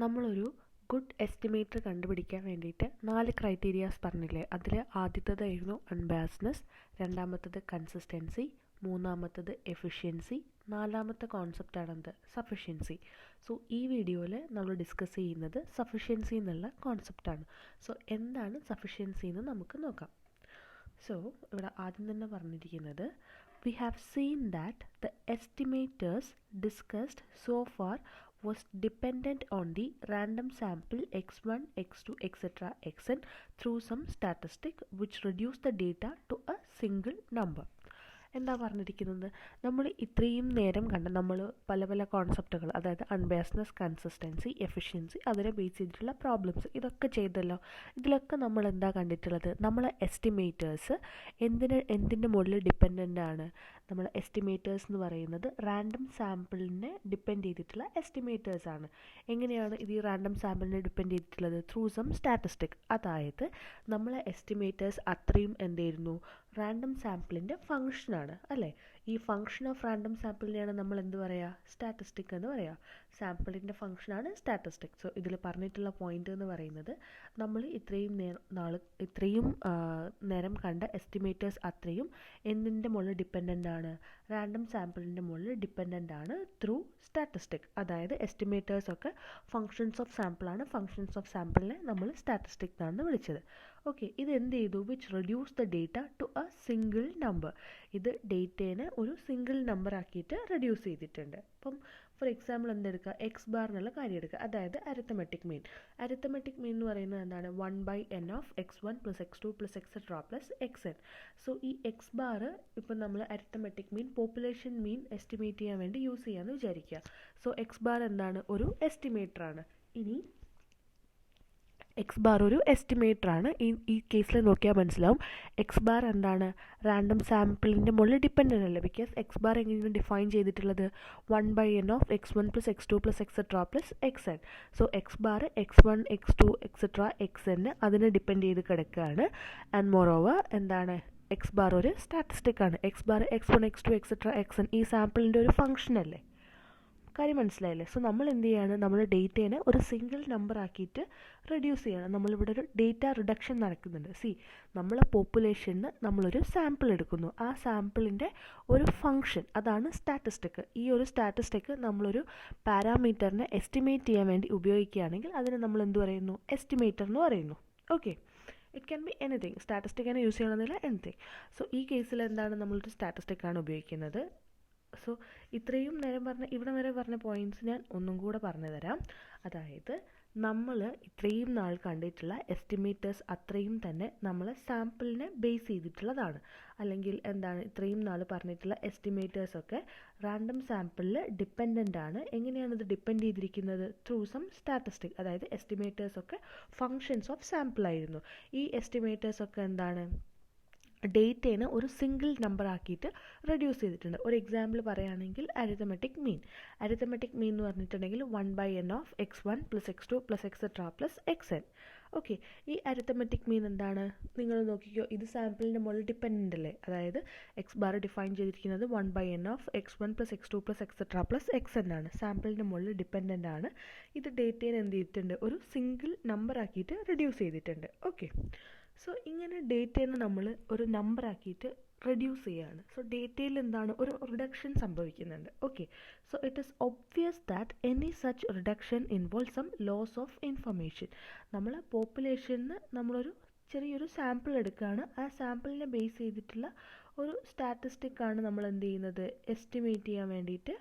നമ്മളൊരു good estimator കണ്ടുപിടിക്കാൻ വേണ്ടിയിട്ട് 4 ക്രൈറ്റീരിയാസ് പറഞ്ഞില്ലേ. അതിൽ ആദ്യത്തേതായിരുന്നു അൺബയാസ്ഡ്നെസ്, രണ്ടാമത്തത് കൺസിസ്റ്റൻസി, മൂന്നാമത്തത് എഫിഷ്യൻസി, നാലാമത്തെ കോൺസെപ്റ്റാണെന്ത് സഫിഷ്യൻസി. സോ ഈ വീഡിയോയിൽ നമ്മൾ ഡിസ്കസ് ചെയ്യുന്നത് സഫിഷ്യൻസി എന്നുള്ള കോൺസെപ്റ്റാണ്. സോ എന്താണ് സഫിഷ്യൻസി എന്ന് നമുക്ക് നോക്കാം. സോ ഇവിടെ ആദ്യം തന്നെ പറഞ്ഞിരിക്കുന്നത് we have seen that the estimators discussed so far was dependent on the random sample x1, x2, etc. xn through some statistic which reduced the data to a single number. എന്താ പറഞ്ഞിരിക്കുന്നത്, നമ്മൾ ഇത്രയും നേരം കണ്ട നമ്മൾ പല പല കോൺസെപ്റ്റുകൾ, അതായത് അൺബയാസ്ഡ്നെസ്, കൺസിസ്റ്റൻസി, എഫിഷ്യൻസി, അതിനെ ബേസ് ചെയ്തിട്ടുള്ള പ്രോബ്ലംസ് ഇതൊക്കെ ചെയ്തല്ലോ. ഇതിലൊക്കെ നമ്മൾ എന്താ കണ്ടിട്ടുള്ളത്, നമ്മൾ എസ്റ്റിമേറ്റേഴ്സ് എന്തിൻ്റെ മുകളിൽ ഡിപ്പെൻഡൻ്റ് ആണ്. നമ്മൾ എസ്റ്റിമേറ്റേഴ്സ് എന്ന് പറയുന്നത് റാൻഡം സാമ്പിളിനെ ഡിപ്പെൻഡ് ചെയ്തിട്ടുള്ള എസ്റ്റിമേറ്റേഴ്സ് ആണ്. എങ്ങനെയാണ് ഇത് ഈ റാൻഡം സാമ്പിളിനെ ഡിപ്പെൻഡ് ചെയ്തിട്ടുള്ളത്? Through some statistic. അതായത് നമ്മളെ എസ്റ്റിമേറ്റേഴ്സ് അത്രയും എന്തായിരുന്നു, റാൻഡം സാമ്പിളിൻ്റെ ഫങ്ഷനാണ് അല്ലേ. ഈ ഫങ്ഷൻ ഓഫ് റാൻഡം സാമ്പിളിനെയാണ് നമ്മൾ എന്ത് പറയുക, സ്റ്റാറ്റിസ്റ്റിക് എന്ന് പറയുക. സാമ്പിളിൻ്റെ ഫങ്ഷനാണ് സ്റ്റാറ്റിസ്റ്റിക്. സോ ഇതിൽ പറഞ്ഞിട്ടുള്ള പോയിന്റ് എന്ന് പറയുന്നത് നമ്മൾ ഇത്രയും നേരം കണ്ട എസ്റ്റിമേറ്റേഴ്സ് അത്രയും എന്തിൻ്റെ മുകളിൽ ഡിപ്പെൻഡൻ്റ് ആണ്, റാൻഡം സാമ്പിളിൻ്റെ മുകളിൽ ഡിപ്പെൻഡൻ്റ് ആണ് ത്രൂ സ്റ്റാറ്റിസ്റ്റിക്. അതായത് എസ്റ്റിമേറ്റേഴ്സൊക്കെ ഫങ്ഷൻസ് ഓഫ് സാമ്പിളാണ്. ഫങ്ഷൻസ് ഓഫ് സാമ്പിളിനെ നമ്മൾ സ്റ്റാറ്റിസ്റ്റിക് എന്നാണ് വിളിച്ചത്. ഓക്കെ, ഇത് എന്ത് ചെയ്തു, which reduce the data to a single number. ഇത് ഡേറ്റേനെ ഒരു സിംഗിൾ നമ്പർ ആക്കിയിട്ട് റെഡ്യൂസ് ചെയ്തിട്ടുണ്ട്. അപ്പം ഫോർ എക്സാമ്പിൾ എന്തെടുക്കുക, എക്സ് ബാർ എന്നുള്ള കാര്യം എടുക്കുക, അതായത് അരിത്തമെറ്റിക് മീൻ. അരിത്തമെറ്റിക് മീൻ എന്ന് പറയുന്നത് എന്താണ്, 1/n of x1 + x2 + etc. + xn. So ഈ എക്സ് ബാർ ഇപ്പം നമ്മൾ അരിത്തമെറ്റിക് മീൻ, പോപ്പുലേഷൻ മീൻ എസ്റ്റിമേറ്റ് ചെയ്യാൻ വേണ്ടി യൂസ് ചെയ്യാമെന്ന് വിചാരിക്കുക. സോ എക്സ് ബാർ എന്താണ്, ഒരു എസ്റ്റിമേറ്റർ ആണ്. ഇനി എക്സ് ബാർ ഒരു എസ്റ്റിമേറ്റർ ആണ്. ഈ കേസിൽ നോക്കിയാൽ മനസ്സിലാവും എക്സ് ബാർ എന്താണ്, റാൻഡം സാമ്പിളിൻ്റെ മുകളിൽ ഡിപ്പെൻഡൻ്റ് അല്ല. ബിക്കോസ് എക്സ് ബാർ എങ്ങനെയാണ് ഡിഫൈൻ ചെയ്തിട്ടുള്ളത്, 1/n of x1 + x2 + etc. + xn. So X bar x1, x2, etc. xn അതിനെ ഡിപ്പെൻഡ് ചെയ്ത് കിടക്കുകയാണ്. ആൻഡ് മോറോവർ എന്താണ്, എക്സ് ബാർ ഒരു സ്റ്റാറ്റിസ്റ്റിക് ആണ്. X bar x1, x2, etc. xn ഈ സാമ്പിളിൻ്റെ ഒരു ഫംഗ്ഷൻ അല്ലേ. കാര്യം മനസ്സിലായില്ലേ. സോ നമ്മൾ എന്ത് ചെയ്യാണ്, നമ്മൾ ഡേറ്റേനെ ഒരു സിംഗിൾ നമ്പർ ആക്കിയിട്ട് റെഡ്യൂസ് ചെയ്യണം. നമ്മളിവിടെ ഒരു ഡേറ്റ റിഡക്ഷൻ നടക്കുന്നുണ്ട്. നമ്മളെ പോപ്പുലേഷന് നമ്മളൊരു സാമ്പിൾ എടുക്കുന്നു. ആ സാമ്പിളിൻ്റെ ഒരു ഫങ്ഷൻ, അതാണ് സ്റ്റാറ്റിസ്റ്റിക്. ഈ ഒരു സ്റ്റാറ്റിസ്റ്റിക് നമ്മളൊരു പാരാമീറ്ററിനെ എസ്റ്റിമേറ്റ് ചെയ്യാൻ വേണ്ടി ഉപയോഗിക്കുകയാണെങ്കിൽ അതിനെ നമ്മൾ എന്ത് പറയുന്നു, എസ്റ്റിമേറ്റർ എന്ന് പറയുന്നു. Okay, it can be anything. സ്റ്റാറ്റിസ്റ്റിക്കാണ് യൂസ് ചെയ്യണമെന്നില്ല, എനിത്തിങ്. സോ ഈ കേസിൽ എന്താണ്, നമ്മളൊരു സ്റ്റാറ്റിസ്റ്റിക്കാണ് ഉപയോഗിക്കുന്നത്. സോ ഇത്രയും നേരം ഇവിടെ വരെ പറഞ്ഞ പോയിൻറ്റ്സ് ഞാൻ ഒന്നും കൂടെ പറഞ്ഞു തരാം. അതായത് നമ്മൾ ഇത്രയും നാൾ കണ്ടിട്ടുള്ള എസ്റ്റിമേറ്റേഴ്സ് അത്രയും തന്നെ നമ്മൾ സാമ്പിളിനെ ബേസ് ചെയ്തിട്ടുള്ളതാണ്. അല്ലെങ്കിൽ എന്താണ്, ഇത്രയും നാൾ പറഞ്ഞിട്ടുള്ള എസ്റ്റിമേറ്റേഴ്സൊക്കെ റാൻഡം സാമ്പിളിൽ ഡിപ്പെൻഡൻ്റ് ആണ്. എങ്ങനെയാണ് ഇത് ഡിപ്പെൻഡ് ചെയ്തിരിക്കുന്നത്, ത്രൂ സം സ്റ്റാറ്റിസ്റ്റിക്. അതായത് എസ്റ്റിമേറ്റേഴ്സൊക്കെ ഫങ്ഷൻസ് ഓഫ് സാമ്പിളായിരുന്നു. ഈ എസ്റ്റിമേറ്റേഴ്സൊക്കെ എന്താണ്, ഡേറ്റേനെ ഒരു സിംഗിൾ നമ്പർ ആക്കിയിട്ട് റെഡ്യൂസ് ചെയ്തിട്ടുണ്ട്. ഒരു എക്സാമ്പിൾ പറയുകയാണെങ്കിൽ അരിത്തമെറ്റിക് മീൻ. അരിത്തമെറ്റിക് മീൻ എന്ന് പറഞ്ഞിട്ടുണ്ടെങ്കിൽ 1/n of x1 + x2 + etc. + xn. Okay, ഈ അരിത്തമെറ്റിക് മീൻ എന്താണ്, നിങ്ങൾ നോക്കിക്കോ, ഇത് സാമ്പിളിൻ്റെ മുകളിൽ ഡിപ്പെൻഡൻ്റ് അല്ലേ. അതായത് എക്സ് ബാർ ഡിഫൈൻ ചെയ്തിരിക്കുന്നത് 1/n of x1 + x2 + etc. + xn ആണ്. സാമ്പിളിൻ്റെ മുകളിൽ ഡിപ്പെൻഡൻ്റ് ആണ്. ഇത് ഡേറ്റേനെ എന്ത് ചെയ്തിട്ടുണ്ട്, ഒരു സിംഗിൾ നമ്പർ ആക്കിയിട്ട് റെഡ്യൂസ് ചെയ്തിട്ടുണ്ട്. ഓക്കെ, സോ ഇങ്ങനെ ഡേറ്റേനെ നമ്മൾ ഒരു നമ്പർ ആക്കിയിട്ട് റെഡ്യൂസ് ചെയ്യുകയാണ്. സോ ഡേറ്റയിൽ എന്താണ്, ഒരു റിഡക്ഷൻ സംഭവിക്കുന്നുണ്ട്. Okay, so it is obvious that any such reduction involve some loss of information. നമ്മളെ പോപ്പുലേഷന് നമ്മളൊരു ചെറിയൊരു സാമ്പിൾ എടുക്കുകയാണ്. ആ സാമ്പിളിനെ ബേസ് ചെയ്തിട്ടുള്ള ഒരു സ്റ്റാറ്റിസ്റ്റിക്കാണ് നമ്മൾ എന്ത് ചെയ്യുന്നത്, എസ്റ്റിമേറ്റ് ചെയ്യാൻ വേണ്ടിയിട്ട്,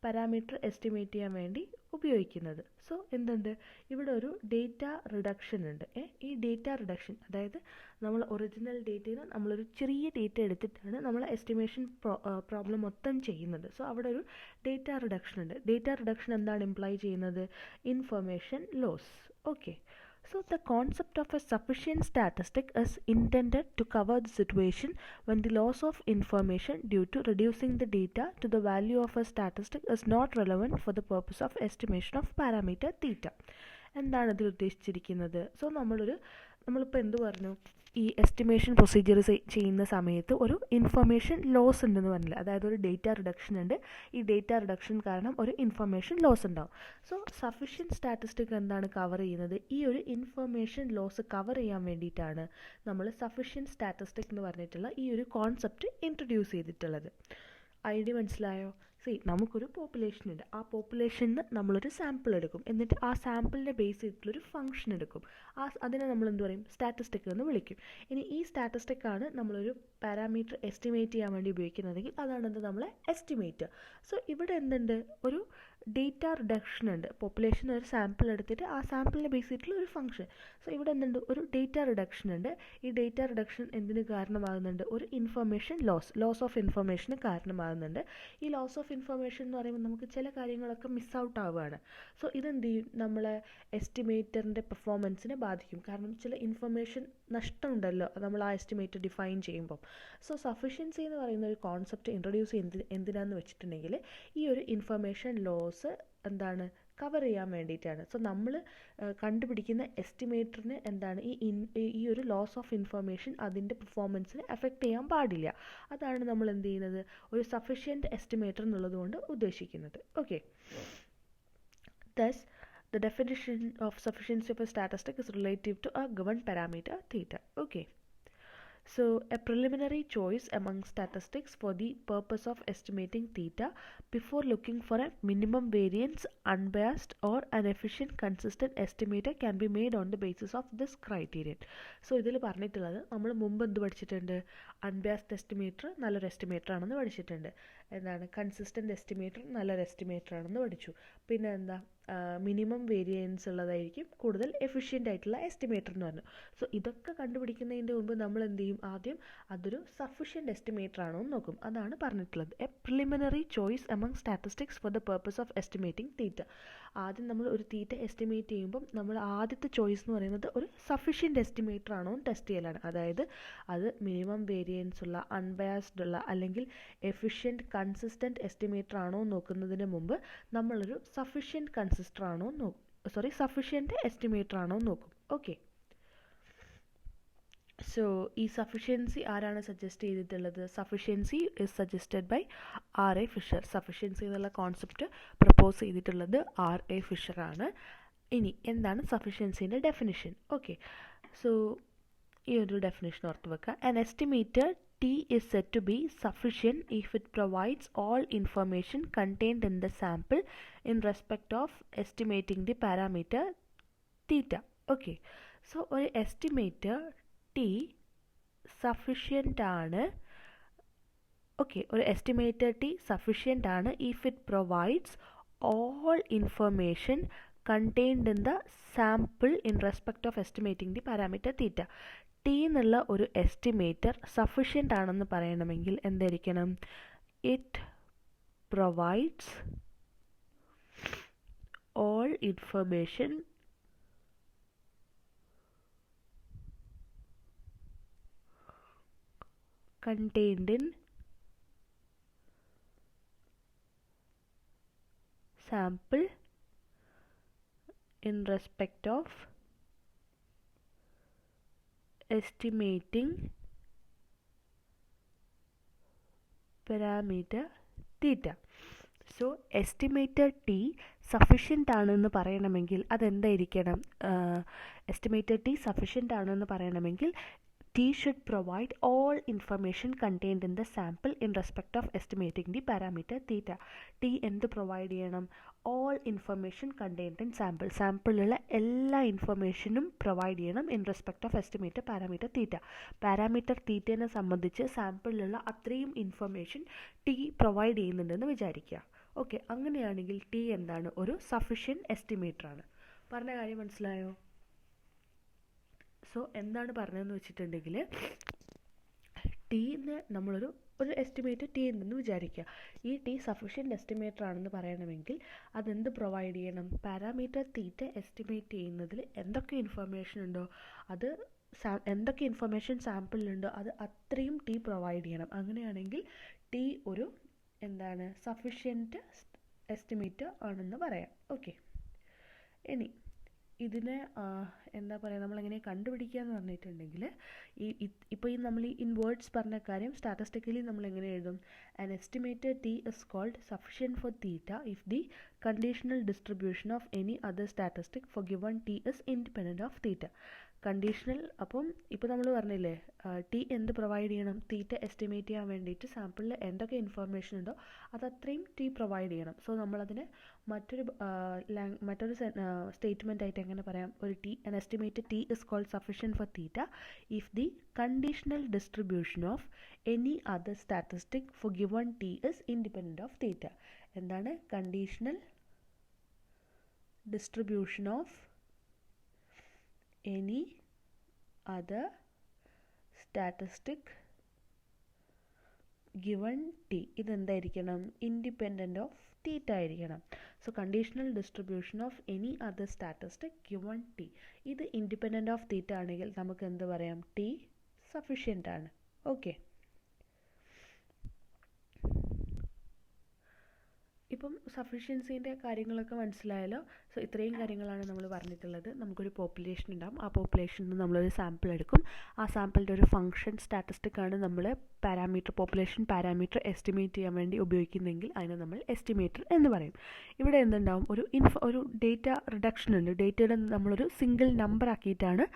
പാരാമീറ്റർ എസ്റ്റിമേറ്റ് ചെയ്യാൻ വേണ്ടി ഉപയോഗിക്കുന്നത്. സോ എന്തുണ്ട്, ഇവിടെ ഒരു ഡേറ്റ റിഡക്ഷൻ ഉണ്ട്. ഈ ഡേറ്റ റിഡക്ഷൻ അതായത് നമ്മൾ ഒറിജിനൽ ഡേറ്റയിൽ നിന്ന് നമ്മളൊരു ചെറിയ ഡേറ്റ എടുത്തിട്ടാണ് നമ്മൾ എസ്റ്റിമേഷൻ പ്രോബ്ലം മൊത്തം ചെയ്യുന്നത്. സോ അവിടെ ഒരു ഡേറ്റ റിഡക്ഷൻ ഉണ്ട്. ഡേറ്റ റിഡക്ഷൻ എന്താണ് ഇംപ്ലൈ ചെയ്യുന്നത്, information loss. Okay, so the concept of a sufficient statistic is intended to cover the situation when the loss of information due to reducing the data to the value of a statistic is not relevant for the purpose of estimation of parameter theta. എന്താണ് ഇതിൽ ഉദ്ദേശിച്ചിരിക്കുന്നത്, so നമ്മളൊരു നമ്മളിപ്പോൾ എന്ത് പറഞ്ഞു, ഈ estimation procedure ചെയ്യുന്ന സമയത്ത് ഒരു ഇൻഫർമേഷൻ ലോസ് ഉണ്ടെന്ന് പറഞ്ഞില്ല. അതായത് ഒരു ഡേറ്റ റിഡക്ഷൻ ഉണ്ട്. ഈ ഡേറ്റ റിഡക്ഷൻ കാരണം ഒരു ഇൻഫർമേഷൻ ലോസ് ഉണ്ടാവും. സോ സഫിഷ്യൻറ്റ് സ്റ്റാറ്റിസ്റ്റിക് എന്താണ് കവർ ചെയ്യുന്നത്? ഈ ഒരു ഇൻഫർമേഷൻ ലോസ് കവർ ചെയ്യാൻ വേണ്ടിയിട്ടാണ് നമ്മൾ സഫിഷ്യൻറ്റ് സ്റ്റാറ്റിസ്റ്റിക് എന്ന് പറഞ്ഞിട്ടുള്ള ഈ ഒരു കോൺസെപ്റ്റ് ഇൻട്രൊഡ്യൂസ് ചെയ്തിട്ടുള്ളത്. ഐഡിയ മനസ്സിലായോ? നമുക്കൊരു പോപ്പുലേഷൻ ഉണ്ട്. ആ പോപ്പുലേഷനിൽ നമ്മളൊരു സാമ്പിൾ എടുക്കും. എന്നിട്ട് ആ സാമ്പിളിനെ ബേസ് ചെയ്തിട്ടുള്ളൊരു ഫംഗ്ഷൻ എടുക്കും. അതിനെ നമ്മൾ എന്ത് പറയും? സ്റ്റാറ്റിസ്റ്റിക് എന്ന് വിളിക്കും. ഇനി ഈ സ്റ്റാറ്റിസ്റ്റിക് ആണ് നമ്മളൊരു പാരാമീറ്റർ എസ്റ്റിമേറ്റ് ചെയ്യാൻ വേണ്ടി ഉപയോഗിക്കുന്നതെങ്കിൽ അതാണ് എന്ത്? നമ്മളെ എസ്റ്റിമേറ്റ്. സോ ഇവിടെ എന്തുണ്ട്? ഒരു ഡേറ്റ റിഡക്ഷൻ ഉണ്ട്. പോപ്പുലേഷൻ ഒരു സാമ്പിൾ എടുത്തിട്ട് ആ സാമ്പിളിനെ ബേസ് ചെയ്തിട്ടുള്ള ഒരു ഫംഗ്ഷൻ. സോ ഇവിടെ എന്തുണ്ട്? ഒരു ഡേറ്റ റിഡക്ഷൻ ഉണ്ട്. ഈ ഡേറ്റ റിഡക്ഷൻ എന്തിന് കാരണമാകുന്നുണ്ട്? ഒരു ഇൻഫർമേഷൻ ലോസ് ഓഫ് ഇൻഫർമേഷന് കാരണമാകുന്നുണ്ട്. ഈ ലോസ് ഓഫ് ഇൻഫർമേഷൻ എന്ന് പറയുമ്പോൾ നമുക്ക് ചില കാര്യങ്ങളൊക്കെ മിസ് ഔട്ട് ആവുകയാണ്. സോ ഇതെന്ത് ചെയ്യും? നമ്മളെ എസ്റ്റിമേറ്ററിൻ്റെ പെർഫോമൻസിനെ ബാധിക്കും. കാരണം ചില ഇൻഫർമേഷൻ നഷ്ടമുണ്ടല്ലോ നമ്മൾ ആ എസ്റ്റിമേറ്റ് ഡിഫൈൻ ചെയ്യുമ്പോൾ. സോ സഫിഷ്യൻസി എന്ന് പറയുന്ന ഒരു കോൺസെപ്റ്റ് ഇൻട്രൊഡ്യൂസ് എന്തിനാന്ന് വെച്ചിട്ടുണ്ടെങ്കിൽ ഈ ഒരു ഇൻഫർമേഷൻ ലോസ് എന്താണ് കവർ ചെയ്യാൻ വേണ്ടിയിട്ടാണ്. സോ നമ്മൾ കണ്ടുപിടിക്കുന്ന എസ്റ്റിമേറ്ററിന് എന്താണ് ഈ ഒരു ലോസ് ഓഫ് ഇൻഫർമേഷൻ അതിൻ്റെ പെർഫോമൻസിനെ എഫക്റ്റ് ചെയ്യാൻ പാടില്ല. അതാണ് നമ്മൾ എന്ത് ചെയ്യുന്നത്? ഒരു സഫിഷ്യൻറ്റ് എസ്റ്റിമേറ്റർ എന്നുള്ളത് കൊണ്ട് ഉദ്ദേശിക്കുന്നത്. Okay. Thus, the definition of sufficiency of a statistic is relative to a given parameter theta. Okay. So, a preliminary choice among statistics for the purpose of estimating theta before looking for a minimum variance, unbiased or an efficient consistent estimator can be made on the basis of this criterion. So, ഇതിൽ പറഞ്ഞിട്ടുള്ളത് നമ്മൾ മുമ്പ് എന്ത് പഠിച്ചിട്ടുണ്ട്? Unbiased estimator നല്ലൊരു estimator ആണെന്ന് പഠിച്ചിട്ടുണ്ട്. എന്താണ്? കൺസിസ്റ്റൻ്റ് എസ്റ്റിമേറ്റർ നല്ലൊരു എസ്റ്റിമേറ്റർ ആണെന്ന് പഠിച്ചു. പിന്നെ എന്താ? മിനിമം വേരിയൻസ് ഉള്ളതായിരിക്കും കൂടുതൽ എഫിഷ്യൻ്റ് ആയിട്ടുള്ള എസ്റ്റിമേറ്റർ എന്ന് പറഞ്ഞു. സോ ഇതൊക്കെ കണ്ടുപിടിക്കുന്നതിൻ്റെ മുമ്പ് നമ്മൾ എന്ത് ചെയ്യും? ആദ്യം അതൊരു സഫിഷ്യൻ്റ് എസ്റ്റിമേറ്റർ ആണോ എന്ന് നോക്കും. അതാണ് പറഞ്ഞിട്ടുള്ളത്. A preliminary choice among statistics for the purpose of estimating theta. ആദ്യം നമ്മൾ ഒരു തീറ്റ എസ്റ്റിമേറ്റ് ചെയ്യുമ്പം നമ്മൾ ആദ്യത്തെ ചോയ്സ് എന്ന് പറയുന്നത് ഒരു സഫിഷ്യൻ്റ് എസ്റ്റിമേറ്റർ ആണോ എന്ന് ടെസ്റ്റ് ചെയ്യലാണ്. അതായത് അത് മിനിമം വേരിയൻസ് ഉള്ള, അൺബയാസ്ഡ് ഉള്ള അല്ലെങ്കിൽ എഫിഷ്യൻറ്റ് കൺസിസ്റ്റൻറ്റ് എസ്റ്റിമേറ്റർ ആണോ നോക്കുന്നതിന് മുമ്പ് നമ്മളൊരു സഫിഷ്യൻറ്റ് സഫിഷ്യൻറ്റ് എസ്റ്റിമേറ്റർ ആണോ നോക്കും. ഓക്കെ. സോ ഈ സഫിഷ്യൻസി ആരാണ് സജസ്റ്റ് ചെയ്തിട്ടുള്ളത്? Sufficiency is suggested by R A Fisher. Sufficiency എന്നുള്ള കോൺസെപ്റ്റ് പ്രപ്പോസ് ചെയ്തിട്ടുള്ളത് ആർ എ ഫിഷർ ആണ്. ഇനി എന്താണ് സഫിഷ്യൻസിൻ്റെ ഡെഫിനിഷൻ? ഓക്കെ. സോ ഈ ഒരു ഡെഫിനിഷൻ ഓർത്ത് വെക്കുക. An estimator T is said to be sufficient if it provides all information contained in the sample in respect of estimating the parameter theta. Okay. So ഒരു estimator T sufficient ആണ്. Okay. ഒരു estimator T sufficient ആണ് if it provides all information contained in the sample in respect of estimating the parameter theta. T എന്നുള്ള ഒരു estimator sufficient ആണെന്ന് പറയണമെങ്കിൽ എന്തായിരിക്കണം? It provides all information contained in sample in respect of estimating parameter theta. So estimator T sufficient ആണെന്ന് പറയണമെങ്കിൽ അതെന്തായിരിക്കണം? Estimator T sufficient ആണെന്ന് പറയണമെങ്കിൽ T should provide all information contained in the sample in respect of estimating the parameter theta. T എന്ത് provide ചെയ്യണം? all information contained in sample. സാമ്പിളിലുള്ള എല്ലാ ഇൻഫർമേഷനും provide ചെയ്യണം in respect of estimate parameter theta. Parameter തീറ്റയെ സംബന്ധിച്ച് സാമ്പിളിലുള്ള അത്രയും information T provide ചെയ്യുന്നുണ്ടെന്ന് വിചാരിക്കുക. Okay. അങ്ങനെയാണെങ്കിൽ T എന്താണ്? ഒരു സഫിഷ്യൻറ്റ് എസ്റ്റിമേറ്റർ ആണ്. പറഞ്ഞ കാര്യം മനസ്സിലായോ? സോ എന്താണ് പറഞ്ഞതെന്ന് വെച്ചിട്ടുണ്ടെങ്കിൽ ടീന്ന് നമ്മളൊരു എസ്റ്റിമേറ്റ് T ഉണ്ടെന്ന് വിചാരിക്കുക. ഈ T സഫിഷ്യൻറ്റ് എസ്റ്റിമേറ്റർ ആണെന്ന് പറയണമെങ്കിൽ അതെന്ത് പ്രൊവൈഡ് ചെയ്യണം? പാരാമീറ്റർ തീറ്റ എസ്റ്റിമേറ്റ് ചെയ്യുന്നതിൽ എന്തൊക്കെ ഇൻഫർമേഷൻ ഉണ്ടോ അത് എന്തൊക്കെ ഇൻഫർമേഷൻ സാമ്പിളിലുണ്ടോ അത് അത്രയും T പ്രൊവൈഡ് ചെയ്യണം. അങ്ങനെയാണെങ്കിൽ T ഒരു എന്താണ്? സഫിഷ്യൻറ്റ് എസ്റ്റിമേറ്റർ ആണെന്ന് പറയാം. ഓക്കെ. ഇനി ഇതിനെ എന്താ പറയുക, നമ്മളെങ്ങനെ കണ്ടുപിടിക്കുക എന്ന് പറഞ്ഞിട്ടുണ്ടെങ്കിൽ ഇപ്പോൾ നമ്മൾ ഈ ഇൻ വേർഡ്സ് പറഞ്ഞ കാര്യം സ്റ്റാറ്റിസ്റ്റിക്കലി നമ്മൾ എങ്ങനെ എഴുതും? An estimated T is called sufficient for theta if the conditional distribution of any other statistic for given T is independent of theta. Conditional, അപ്പം ഇപ്പോൾ നമ്മൾ പറഞ്ഞില്ലേ ടി എന്ത് പ്രൊവൈഡ് ചെയ്യണം? തീറ്റ എസ്റ്റിമേറ്റ് ചെയ്യാൻ വേണ്ടിയിട്ട് സാമ്പിളിൽ എന്തൊക്കെ ഇൻഫർമേഷൻ ഉണ്ടോ അതത്രയും ടി പ്രൊവൈഡ് ചെയ്യണം. സോ നമ്മളതിനെ മറ്റൊരു സ്റ്റേറ്റ്മെൻ്റ് ആയിട്ട് എങ്ങനെ പറയാം? ഒരു T an estimated t is called sufficient for theta if the conditional distribution of any other statistic for given t is independent of theta. എന്താണ് conditional distribution of any other statistic given t ഇതെന്തായിരിക്കണം? Independent of theta ആയിരിക്കണം. So conditional distribution of any other statistic given T, ഇത് independent of theta ആണെങ്കിൽ നമുക്ക് എന്ത് പറയാം? T sufficient ആണ്. Okay, ഇപ്പം സഫിഷ്യൻസീൻ്റെ കാര്യങ്ങളൊക്കെ മനസ്സിലായല്ലോ. സോ ഇത്രയും കാര്യങ്ങളാണ് നമ്മൾ പറഞ്ഞിട്ടുള്ളത്. നമുക്കൊരു പോപ്പുലേഷൻ ഉണ്ടാകും. ആ പോപ്പുലേഷനിൽ നിന്ന് നമ്മളൊരു സാമ്പിൾ എടുക്കും. ആ സാമ്പിളിൻ്റെ ഒരു ഫംഗ്ഷൻ സ്റ്റാറ്റിസ്റ്റിക്കാണ് നമ്മൾ പോപ്പുലേഷൻ പാരാമീറ്റർ എസ്റ്റിമേറ്റ് ചെയ്യാൻ വേണ്ടി ഉപയോഗിക്കുന്നതെങ്കിൽ അതിനെ നമ്മൾ എസ്റ്റിമേറ്റർ എന്ന് പറയും. ഇവിടെ എന്തുണ്ടാവും? ഒരു ഡേറ്റ റിഡക്ഷൻ ഉണ്ട്. ഡേറ്റയുടെ നമ്മളൊരു സിംഗിൾ നമ്പർ ആക്കിയിട്ടാണ്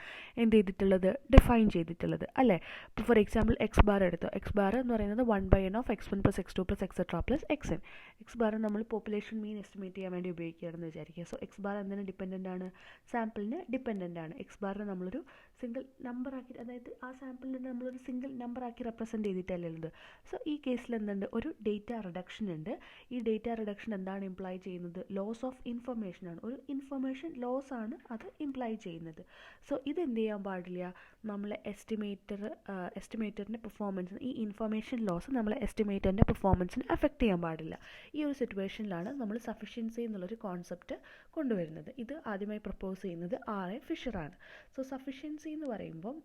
എന്ത് ചെയ്തിട്ടുള്ളത്? ഡിഫൈൻ ചെയ്തിട്ടുള്ളത് അല്ലേ? ഇപ്പോൾ ഫോർ എക്സാമ്പിൾ എക്സ് ബാർ എടുത്തോ. എക്സ് ബാർ എന്ന് പറയുന്നത് 1/n of x1 + x2 + etc + xn. X bar നമ്മൾ പോപ്പുലേഷൻ മീൻ എസ്റ്റിമേറ്റ് ചെയ്യാൻ വേണ്ടി ഉപയോഗിക്കുകയാണെന്ന് വിചാരിക്കുക. സോ എക്സ് ബാർ എന്തിന് ഡിപ്പെൻഡൻ്റ് ആണ്? സാമ്പിളിന് ഡിപ്പെൻഡൻ്റ് ആണ്. എക്സ് ബാറിനെ നമ്മളൊരു സിംഗിൾ നമ്പർ ആക്കി, അതായത് ആ സാമ്പിളിനെ നമ്മളൊരു സിംഗിൾ നമ്പർ ആക്കി റെപ്രസെൻറ്റ് ചെയ്തിട്ടല്ലേ ഉള്ളത്. സോ ഈ കേസിൽ എന്തുണ്ട്? ഒരു ഡേറ്റ റിഡക്ഷൻ ഉണ്ട്. ഈ ഡേറ്റ റിഡക്ഷൻ എന്താണ് ഇംപ്ലൈ ചെയ്യുന്നത്? ലോസ് ഓഫ് ഇൻഫർമേഷൻ ആണ്. ഒരു ഇൻഫർമേഷൻ ലോസ് ആണ് അത് ഇംപ്ലൈ ചെയ്യുന്നത്. സോ ഇതെന്ത് ചെയ്യാൻ പാടില്ല? നമ്മളെ എസ്റ്റിമേറ്ററിൻ്റെ പെർഫോമൻസിന്, ഈ ഇൻഫർമേഷൻ ലോസ് നമ്മളെ എസ്റ്റിമേറ്ററിൻ്റെ പെർഫോമൻസിന് എഫക്റ്റ് ചെയ്യാൻ പാടില്ല. ഈ ഒരു സിറ്റുവേഷനിലാണ് നമ്മൾ സഫിഷ്യൻസി എന്നുള്ളൊരു കോൺസെപ്റ്റ് കൊണ്ടുവരുന്നത്. ഇത് ആദ്യമായി പ്രപ്പോസ് ചെയ്യുന്നത് R.A. ഫിഷറാണ്. സോ സഫിഷ്യൻസി എന്ന് പറയുമ്പം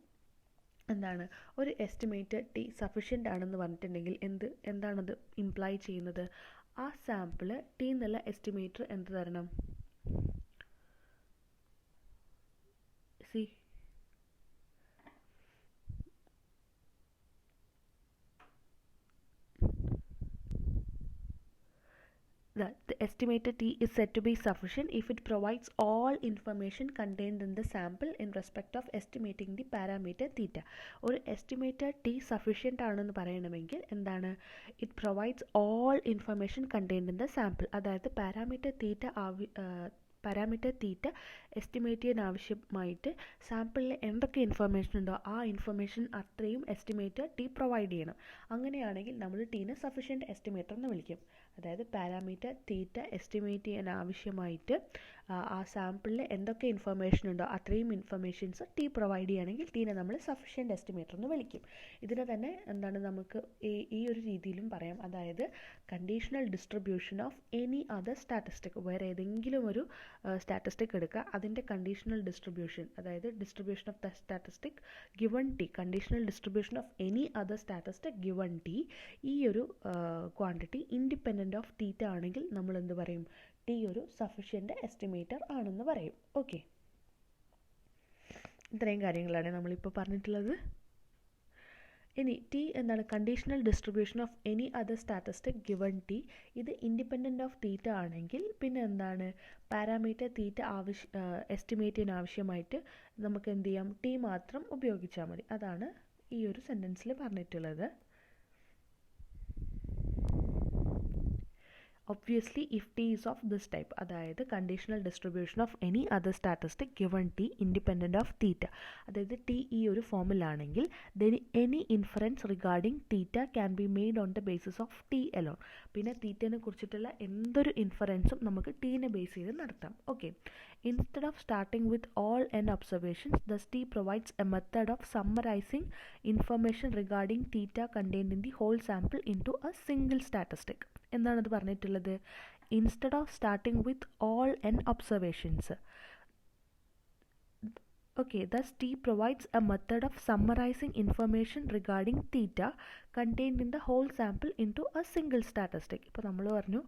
എന്താണ്? ഒരു എസ്റ്റിമേറ്റ് ടി സഫിഷ്യൻ്റ് ആണെന്ന് പറഞ്ഞിട്ടുണ്ടെങ്കിൽ എന്താണത് ഇംപ്ലൈ ചെയ്യുന്നത്? ആ സാമ്പിള് ടി എന്നുള്ള എസ്റ്റിമേറ്റർ എന്ത് തരണം? The estimated t is said to be sufficient if it provides all information contained in the sample in respect of estimating the parameter theta. ഒരു estimated t sufficient ആണെന്ന് പറയണമെങ്കിൽ എന്താണ്? It provides all information contained in the sample. അതായത് parameter തീറ്റ estimate ചെയ്യാൻ ആവശ്യമായിട്ട് സാമ്പിളിൽ എന്തൊക്കെ information ഉണ്ടോ ആ ഇൻഫർമേഷൻ അത്രയും എസ്റ്റിമേറ്റർ ടി പ്രൊവൈഡ് ചെയ്യണം. അങ്ങനെയാണെങ്കിൽ നമ്മൾ ടീനെ സഫിഷ്യൻറ്റ് എസ്റ്റിമേറ്റർ എന്ന് വിളിക്കും. അതായത് പാരാമീറ്റർ തീറ്റ എസ്റ്റിമേറ്റ് ചെയ്യാൻ ആവശ്യമായിട്ട് ആ സാമ്പിളിൽ എന്തൊക്കെ ഇൻഫർമേഷൻ ഉണ്ടോ അത്രയും ഇൻഫർമേഷൻസ് ടി പ്രൊവൈഡ് ചെയ്യുകയാണെങ്കിൽ ടീനെ നമ്മൾ സഫിഷ്യൻറ്റ് എസ്റ്റിമേറ്റർ എന്ന് വിളിക്കും. ഇതിനെ തന്നെ എന്താണ് നമുക്ക് ഈ ഒരു രീതിയിലും പറയാം. അതായത് conditional distribution of any other statistic, വേറെ ഏതെങ്കിലും ഒരു സ്റ്റാറ്റിസ്റ്റിക് എടുക്കുക, അതിൻ്റെ കണ്ടീഷണൽ ഡിസ്ട്രിബ്യൂഷൻ, അതായത് distribution of the statistic given T, conditional distribution of any other statistic given T, ഈ ഒരു ക്വാണ്ടിറ്റി ഇൻഡിപെൻഡൻറ്റ് ഓഫ് തീറ്റ ആണെങ്കിൽ നമ്മൾ എന്ത് പറയും? ടി ഒരു സഫിഷ്യൻ്റ് എസ്റ്റിമേറ്റർ ആണെന്ന് പറയും. ഓക്കെ, ഇത്രയും കാര്യങ്ങളാണ് നമ്മളിപ്പോൾ പറഞ്ഞിട്ടുള്ളത്. ഇനി ടി എന്താണ്? Conditional distribution of any other statistic given T, ഇത് ഇൻഡിപെൻഡൻറ്റ് ഓഫ് തീറ്റ ആണെങ്കിൽ പിന്നെ എന്താണ്? പാരാമീറ്റർ തീറ്റ എസ്റ്റിമേറ്റ് ചെയ്യാൻ ആവശ്യമായിട്ട് നമുക്ക് എന്ത് ചെയ്യാം? ടി മാത്രം ഉപയോഗിച്ചാൽ മതി. അതാണ് ഈ ഒരു സെൻറ്റൻസിൽ പറഞ്ഞിട്ടുള്ളത്. Obviously, if t is of this type, അതായത് conditional distribution of any other statistic given t independent of theta, അതായത് t ഈ ഒരു ഫോമിലാണെങ്കിൽ then any inference regarding theta can be made on the basis of t alone. പിന്നെ തീറ്റനെ കുറിച്ചിട്ടുള്ള എന്തൊരു ഇൻഫറൻസും നമുക്ക് ടീനെ base ചെയ്ത് നടത്താം. Okay, instead of starting with all n observations, thus t provides a method of summarizing information regarding theta contained in the whole sample into a single statistic. എന്താണത് പറഞ്ഞിട്ടുള്ളത്? Instead of starting with all n observations. Okay, thus T provides a method of summarizing information regarding theta contained in the whole sample into a single statistic. ഇപ്പോൾ നമ്മൾ പറഞ്ഞു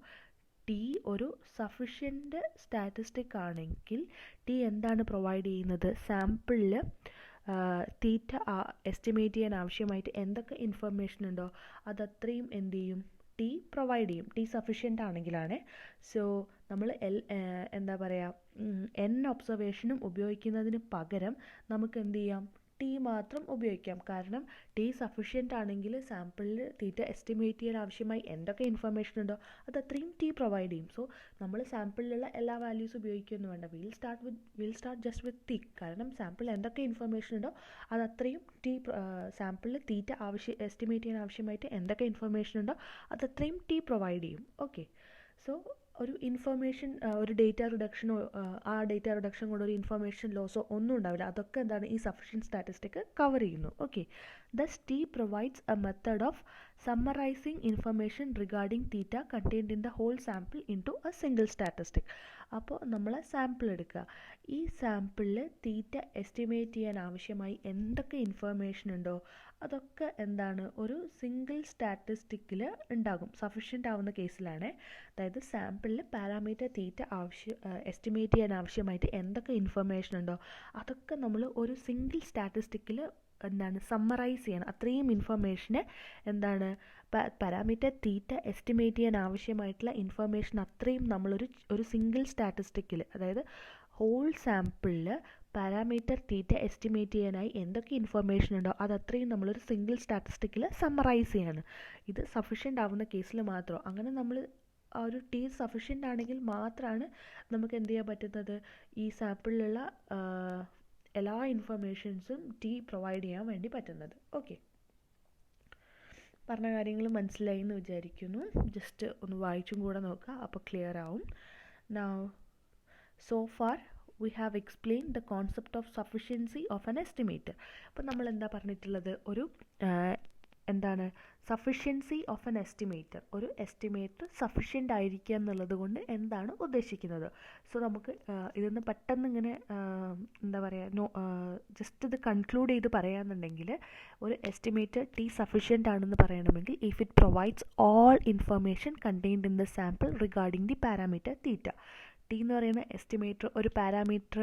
T ഒരു sufficient statistic ആണെങ്കിൽ T എന്താണ് provide ചെയ്യുന്നത്? സാമ്പിളിൽ തീറ്റ estimate ചെയ്യാൻ ആവശ്യമായിട്ട് എന്തൊക്കെ ഇൻഫർമേഷൻ ഉണ്ടോ അതത്രയും എന്ത് ചെയ്യും? ടി പ്രൊവൈഡ് ചെയ്യും. ടി സഫിഷ്യൻ്റ് ആണെങ്കിലാണ്. സോ നമ്മൾ എന്താ പറയുക, എൻ ഒബ്സർവേഷനും ഉപയോഗിക്കുന്നതിന് പകരം നമുക്ക് എന്ത് ചെയ്യാം? ടി മാത്രം ഉപയോഗിക്കാം. കാരണം ടി സഫിഷ്യൻ്റ് ആണെങ്കിൽ സാമ്പിളിൽ തീറ്റ എസ്റ്റിമേറ്റ് ചെയ്യാൻ ആവശ്യമായി എന്തൊക്കെ ഇൻഫർമേഷൻ ഉണ്ടോ അതത്രയും ടി പ്രൊവൈഡ് ചെയ്യും. സോ നമ്മൾ സാമ്പിളിലുള്ള എല്ലാ വാല്യൂസ് ഉപയോഗിക്കുകയൊന്നും വേണ്ട. Will start just with T. കാരണം സാമ്പിളിൽ എന്തൊക്കെ ഇൻഫർമേഷൻ ഉണ്ടോ അതത്രയും ടി സാമ്പിളിൽ തീറ്റ എസ്റ്റിമേറ്റ് ചെയ്യാൻ ആവശ്യമായിട്ട് എന്തൊക്കെ ഇൻഫർമേഷൻ ഉണ്ടോ അതത്രയും ടി പ്രൊവൈഡ് ചെയ്യും. ഓക്കെ. സോ ഒരു ഇൻഫർമേഷൻ, ഒരു ഡേറ്റ റിഡക്ഷനോ ആ ഡേറ്റ റിഡക്ഷൻ കൊണ്ട് ഒരു ഇൻഫർമേഷൻ ലോസോ ഒന്നും ഉണ്ടാവില്ല. അതൊക്കെ എന്താണ് ഈ സഫിഷ്യൻറ്റ് സ്റ്റാറ്റിസ്റ്റിക് കവർ ചെയ്യുന്നു. Okay. Thus T provides a method of summarizing information regarding theta contained in the whole sample into a single statistic. അപ്പോൾ നമ്മൾ സാമ്പിൾ എടുക്കുക. ഈ സാമ്പിളിൽ തീറ്റ എസ്റ്റിമേറ്റ് ചെയ്യാൻ ആവശ്യമായി എന്തൊക്കെ ഇൻഫർമേഷൻ ഉണ്ടോ അതൊക്കെ എന്താണ് ഒരു സിംഗിൾ സ്റ്റാറ്റിസ്റ്റിക്കിൽ ഉണ്ടാകും. സഫിഷ്യൻ്റ് ആവുന്ന കേസിലാണ്. അതായത് സാമ്പിളിൽ പാരാമീറ്റർ തീറ്റ എസ്റ്റിമേറ്റ് ചെയ്യാൻ ആവശ്യമായിട്ട് എന്തൊക്കെ ഇൻഫർമേഷൻ ഉണ്ടോ അതൊക്കെ നമ്മൾ ഒരു സിംഗിൾ സ്റ്റാറ്റിസ്റ്റിക്കിൽ എന്താണ് സമ്മറൈസ് ചെയ്യണം. അത്രയും ഇൻഫർമേഷന് എന്താണ് പാരാമീറ്റർ തീറ്റ എസ്റ്റിമേറ്റ് ചെയ്യാൻ ആവശ്യമായിട്ടുള്ള ഇൻഫർമേഷൻ അത്രയും നമ്മളൊരു സിംഗിൾ സ്റ്റാറ്റിസ്റ്റിക്കിൽ, അതായത് ഹോൾ സാമ്പിളിൽ പാരാമീറ്റർ തീറ്റ എസ്റ്റിമേറ്റ് ചെയ്യാനായി എന്തൊക്കെ ഇൻഫർമേഷൻ ഉണ്ടോ അതത്രയും നമ്മളൊരു സിംഗിൾ സ്റ്റാറ്റിസ്റ്റിക്കിൽ സമ്മറൈസ് ചെയ്യാണ്. ഇത് സഫിഷ്യൻ്റ് ആവുന്ന കേസിൽ മാത്രം. അങ്ങനെ നമ്മൾ ആ ഒരു ടി സഫിഷ്യൻ്റ് ആണെങ്കിൽ മാത്രമാണ് നമുക്ക് എന്ത് ചെയ്യാൻ പറ്റുന്നത്? ഈ സാമ്പിളിലുള്ള എല്ലാ ഇൻഫർമേഷൻസും ടി പ്രൊവൈഡ് ചെയ്യാൻ വേണ്ടി പറ്റുന്നത്. ഓക്കെ. പറഞ്ഞ കാര്യങ്ങൾ മനസ്സിലായി എന്ന് വിചാരിക്കുന്നു. ജസ്റ്റ് ഒന്ന് വായിച്ചും കൂടെ നോക്കുക, അപ്പോൾ ക്ലിയർ ആവും. Now, so far we have explained the concept of sufficiency of an estimator. അപ്പോൾ നമ്മൾ എന്താ പറഞ്ഞിട്ടുള്ളത്? ഒരു എന്താണ് സഫിഷ്യൻസി ഓഫ് എൻ എസ്റ്റിമേറ്റർ. ഒരു എസ്റ്റിമേറ്റർ സഫിഷ്യൻ്റ് ആയിരിക്കുക എന്നുള്ളത് കൊണ്ട് എന്താണ് ഉദ്ദേശിക്കുന്നത്? സോ നമുക്ക് ഇതൊന്ന് പെട്ടെന്ന് ഇങ്ങനെ എന്താ പറയുക, ജസ്റ്റ് ഇത് കൺക്ലൂഡ് ചെയ്ത് പറയാന്നുണ്ടെങ്കിൽ ഒരു എസ്റ്റിമേറ്റർ ടി സഫിഷ്യൻ്റ് ആണെന്ന് പറയണമെങ്കിൽ if it provides all information contained in the sample regarding the parameter theta. T എന്ന് പറയുന്ന എസ്റ്റിമേറ്റർ ഒരു പാരാമീറ്റർ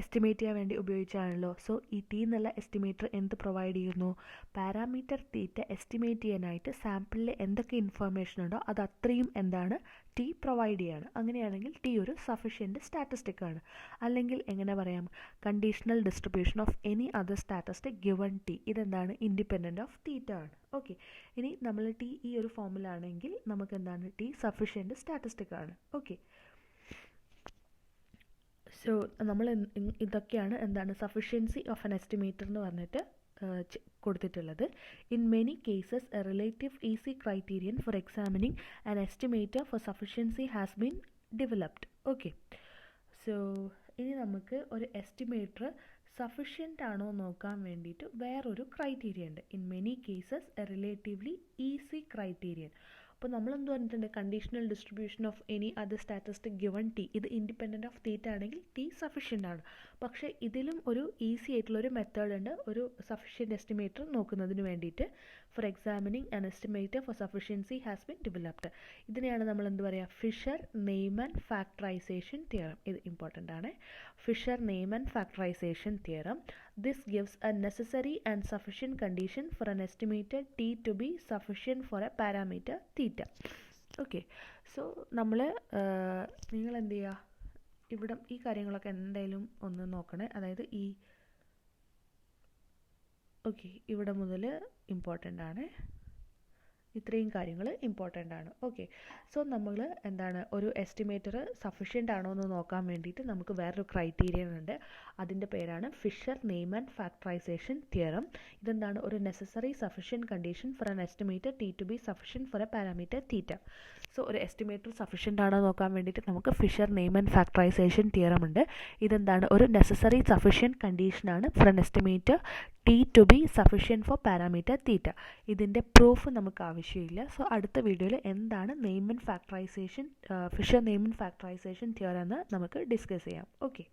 എസ്റ്റിമേറ്റ് ചെയ്യാൻ വേണ്ടി ഉപയോഗിച്ചാണല്ലോ. സോ ഈ ടി എന്നുള്ള എസ്റ്റിമേറ്റർ എന്ത് പ്രൊവൈഡ് ചെയ്യുന്നു? പാരാമീറ്റർ തീറ്റ എസ്റ്റിമേറ്റ് ചെയ്യാനായിട്ട് സാമ്പിളിൽ എന്തൊക്കെ ഇൻഫർമേഷൻ ഉണ്ടോ അത് അത്രയും എന്താണ് ടി പ്രൊവൈഡ് ചെയ്യാണ്. അങ്ങനെയാണെങ്കിൽ ടി ഒരു സഫിഷ്യൻ്റ് സ്റ്റാറ്റിസ്റ്റിക് ആണ്. അല്ലെങ്കിൽ എങ്ങനെ പറയാം? Conditional distribution of any other statistic given T. ഇതെന്താണ്? ഇൻഡിപെൻഡൻറ്റ് ഓഫ് തീറ്റ ആണ്. ഓക്കെ. ഇനി നമ്മൾ ടി ഈ ഒരു ഫോമിലാണെങ്കിൽ നമുക്ക് എന്താണ്? ടി സഫിഷ്യൻ്റ് സ്റ്റാറ്റിസ്റ്റിക് ആണ്. ഓക്കെ. സോ നമ്മൾ ഇതൊക്കെയാണ് എന്താണ് സഫിഷ്യൻസി ഓഫ് എൻ എസ്റ്റിമേറ്റർ എന്ന് പറഞ്ഞിട്ട് കൊടുത്തിട്ടുള്ളത്. In many cases a relative easy criterion for examining an estimator for sufficiency has been developed. Okay. So ഇനി നമുക്ക് ഒരു എസ്റ്റിമേറ്റർ സഫിഷ്യൻ്റ് ആണോ നോക്കാൻ വേണ്ടിയിട്ട് വേറൊരു ക്രൈറ്റീരിയ ഉണ്ട്. In many cases A relatively easy criterion. അപ്പോൾ നമ്മളെന്ത് പറഞ്ഞിട്ടുണ്ട്? Conditional distribution of any other statistic given T. ഇത് ഇൻഡിപെൻഡൻറ്റ് ഓഫ് തീറ്റ ആണെങ്കിൽ ടി സഫിഷ്യൻ്റ് ആണ്. പക്ഷേ ഇതിലും ഒരു ഈസി ആയിട്ടുള്ളൊരു മെത്തേഡ് ഉണ്ട് ഒരു സഫിഷ്യൻ്റ് എസ്റ്റിമേറ്റർ നോക്കുന്നതിന് വേണ്ടിയിട്ട്. For examining an estimator for sufficiency has been developed. ഇതിനെയാണ് നമ്മൾ എന്ത് പറയുക? Fisher Neyman factorization theorem. ഇത് ഇമ്പോർട്ടൻ്റ് ആണ്. Fisher Neyman factorization theorem. This gives a necessary and sufficient condition for an estimated t to be sufficient for a parameter theta. Okay. So നമ്മൾ നിങ്ങൾ എന്ത് ചെയ്യുക? ഇവിടെ ഈ കാര്യങ്ങളൊക്കെ എന്തായാലും ഒന്ന് നോക്കണേ. അതായത് ഓക്കെ, ഇവിടെ മുതൽ ഇമ്പോർട്ടൻ്റ് ആണ്. ഇത്രയും കാര്യങ്ങൾ ഇമ്പോർട്ടൻ്റ് ആണ്. ഓക്കെ. സോ നമ്മൾ എന്താണ് ഒരു എസ്റ്റിമേറ്റർ സഫിഷ്യൻ്റ് ആണോ എന്ന് നോക്കാൻ വേണ്ടിയിട്ട് നമുക്ക് വേറൊരു ക്രൈറ്റീരിയൻ ഉണ്ട്. അതിൻ്റെ പേരാണ് ഫിഷർ നെയ്മൻ ഫാക്ടറൈസേഷൻ തിയറം. ഇതെന്താണ്? ഒരു necessary sufficient condition for an estimator T to be sufficient for a parameter theta. So ഒരു എസ്റ്റിമേറ്റർ സഫിഷ്യൻ്റ് ആണോ നോക്കാൻ വേണ്ടിയിട്ട് നമുക്ക് ഫിഷർ നെയ്മൻ ഫാക്ടറൈസേഷൻ തിയറം ഉണ്ട്. ഇതെന്താണ്? ഒരു നെസസറി സഫിഷ്യൻറ്റ് കണ്ടീഷനാണ് for an estimator T to be sufficient for parameter theta. ഇതിൻ്റെ പ്രൂഫ് നമുക്ക് ആവശ്യമില്ല. സോ അടുത്ത വീഡിയോയിൽ എന്താണ് Neyman factorization Fisher Neyman factorization theorem എന്ന് നമുക്ക് ഡിസ്കസ് ചെയ്യാം. ഓക്കെ.